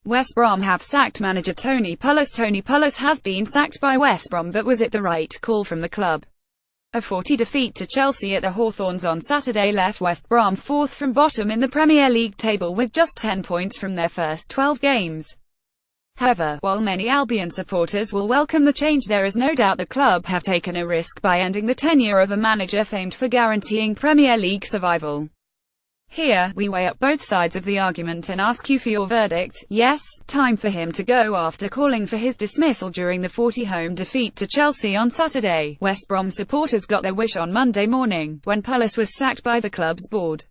West Brom have sacked manager Tony Pulis. Tony Pulis has been sacked by West Brom, but was it the right call from the club? A 40 defeat to Chelsea at the Hawthorns on Saturday left West Brom fourth from bottom in the Premier League table with just 10 points from their first 12 games. However, while many Albion supporters will welcome the change, there is no doubt the club have taken a risk by ending the tenure of a manager famed for guaranteeing Premier League survival. Here, we weigh up both sides of the argument and ask you for your verdict. Yes, time for him to go after calling for his dismissal during the 40-home defeat to Chelsea on Saturday. West Brom supporters got their wish on Monday morning, when Pulis was sacked by the club's board.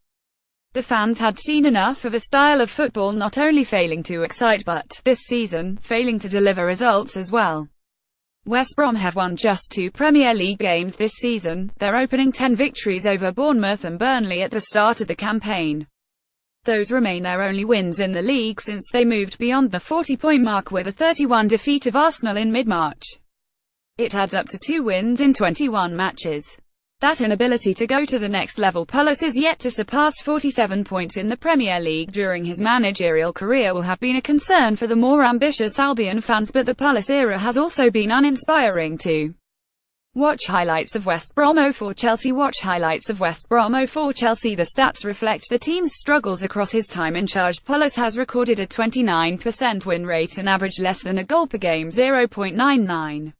The fans had seen enough of a style of football not only failing to excite but, this season, failing to deliver results as well. West Brom have won just 2 Premier League games this season, their opening 10 victories over Bournemouth and Burnley at the start of the campaign. Those remain their only wins in the league since they moved beyond the 40-point mark with a 31 defeat of Arsenal in mid-March. It adds up to 2 wins in 21 matches. That inability to go to the next level. Pulis is yet to surpass 47 points in the Premier League during his managerial career will have been a concern for the more ambitious Albion fans, but the Pulis era has also been uninspiring too. Watch highlights of West Brom 04 Chelsea. Watch highlights of West Brom 04 Chelsea. The stats reflect the team's struggles across his time in charge. Pulis has recorded a 29% win rate and averaged less than a goal per game, 0.99.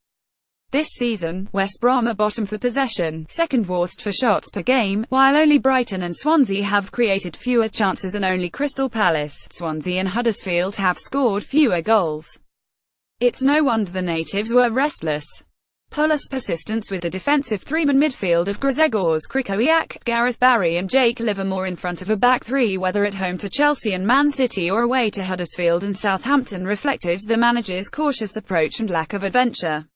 This season, West Brom are bottom for possession, second worst for shots per game, while only Brighton and Swansea have created fewer chances and only Crystal Palace, Swansea and Huddersfield have scored fewer goals. It's no wonder the natives were restless. Pulis' persistence with the defensive three-man midfield of Grzegorz Krychowiak, Gareth Barry and Jake Livermore in front of a back three, whether at home to Chelsea and Man City or away to Huddersfield and Southampton, reflected the manager's cautious approach and lack of adventure.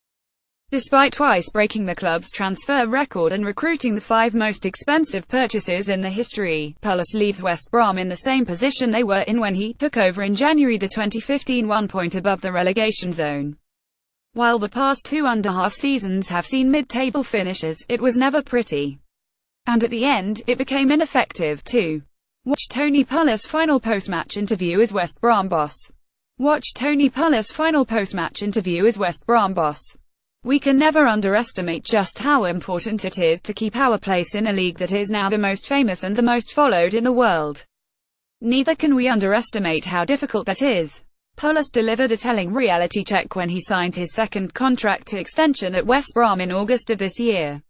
Despite twice breaking the club's transfer record and recruiting the 5 most expensive purchases in the history, Pulis leaves West Brom in the same position they were in when he took over in January 2015, 1 point above the relegation zone. While the past 2.5 seasons have seen mid-table finishes, it was never pretty. And at the end, it became ineffective too. Watch Tony Pulis' final post-match interview as West Brom boss. Watch Tony Pulis' final post-match interview as West Brom boss. We can never underestimate just how important it is to keep our place in a league that is now the most famous and the most followed in the world. Neither can we underestimate how difficult that is. Pulis delivered a telling reality check when he signed his second contract extension at West Brom in August of this year.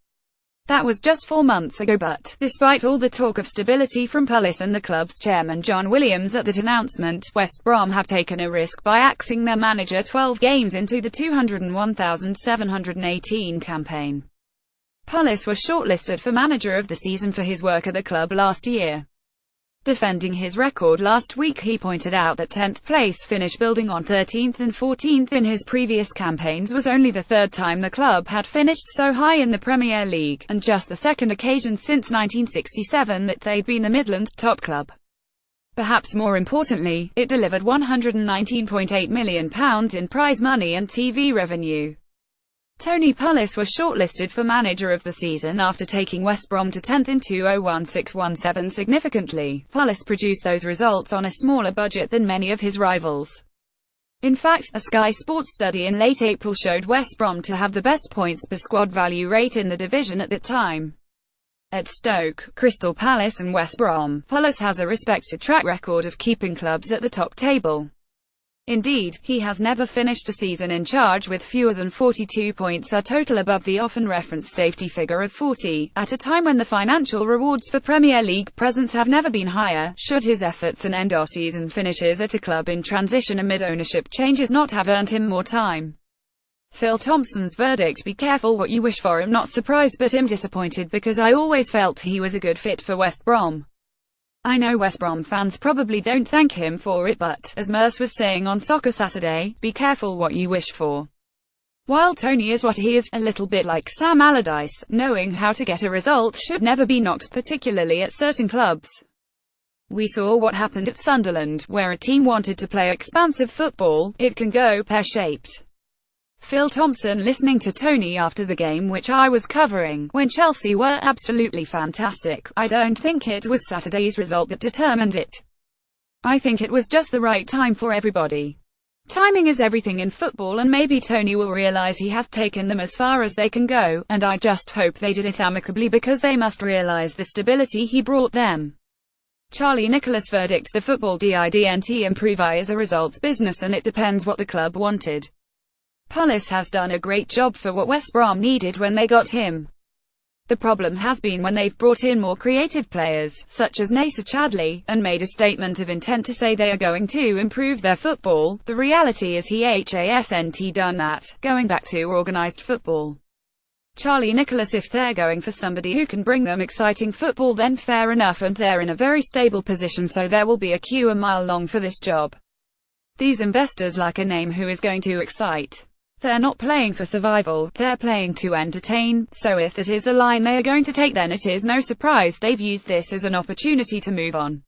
That was just 4 months ago, but, despite all the talk of stability from Pulis and the club's chairman John Williams at that announcement, West Brom have taken a risk by axing their manager 12 games into the 201,718 campaign. Pulis was shortlisted for manager of the season for his work at the club last year. Defending his record last week, he pointed out that 10th place finish, building on 13th and 14th in his previous campaigns, was only the 3rd time the club had finished so high in the Premier League, and just the 2nd occasion since 1967 that they'd been the Midlands' top club. Perhaps more importantly, it delivered £119.8 million in prize money and TV revenue. Tony Pulis was shortlisted for manager of the season after taking West Brom to 10th in 2016-17. Significantly, Pulis produced those results on a smaller budget than many of his rivals. In fact, a Sky Sports study in late April showed West Brom to have the best points per squad value rate in the division at the time. At Stoke, Crystal Palace and West Brom, Pulis has a respected track record of keeping clubs at the top table. Indeed, he has never finished a season in charge with fewer than 42 points, a total above the often referenced safety figure of 40, at a time when the financial rewards for Premier League presence have never been higher. Should his efforts and end-of-season finishes at a club in transition amid ownership changes not have earned him more time? Phil Thompson's verdict: be careful what you wish for. I'm not surprised, but I'm disappointed because I always felt he was a good fit for West Brom. I know West Brom fans probably don't thank him for it, but, as Merce was saying on Soccer Saturday, be careful what you wish for. While Tony is what he is, a little bit like Sam Allardyce, knowing how to get a result should never be knocked, particularly at certain clubs. We saw what happened at Sunderland, where a team wanted to play expansive football. It can go pear-shaped. Phil Thompson listening to Tony after the game, which I was covering, when Chelsea were absolutely fantastic. I don't think it was Saturday's result that determined it. I think it was just the right time for everybody. Timing is everything in football, and maybe Tony will realise he has taken them as far as they can go, and I just hope they did it amicably because they must realise the stability he brought them. Charlie Nicholas verdict: the football didn't improve. Is a results business and it depends what the club wanted. Pulis has done a great job for what West Brom needed when they got him. The problem has been when they've brought in more creative players, such as Nacer Chadli, and made a statement of intent to say they are going to improve their football. The reality is he hasn't done that, going back to organised football. Charlie Nicholas: if they're going for somebody who can bring them exciting football, then fair enough, and they're in a very stable position, so there will be a queue a mile long for this job. These investors lack a name who is going to excite. They're not playing for survival, they're playing to entertain, so if that is the line they are going to take, then it is no surprise they've used this as an opportunity to move on.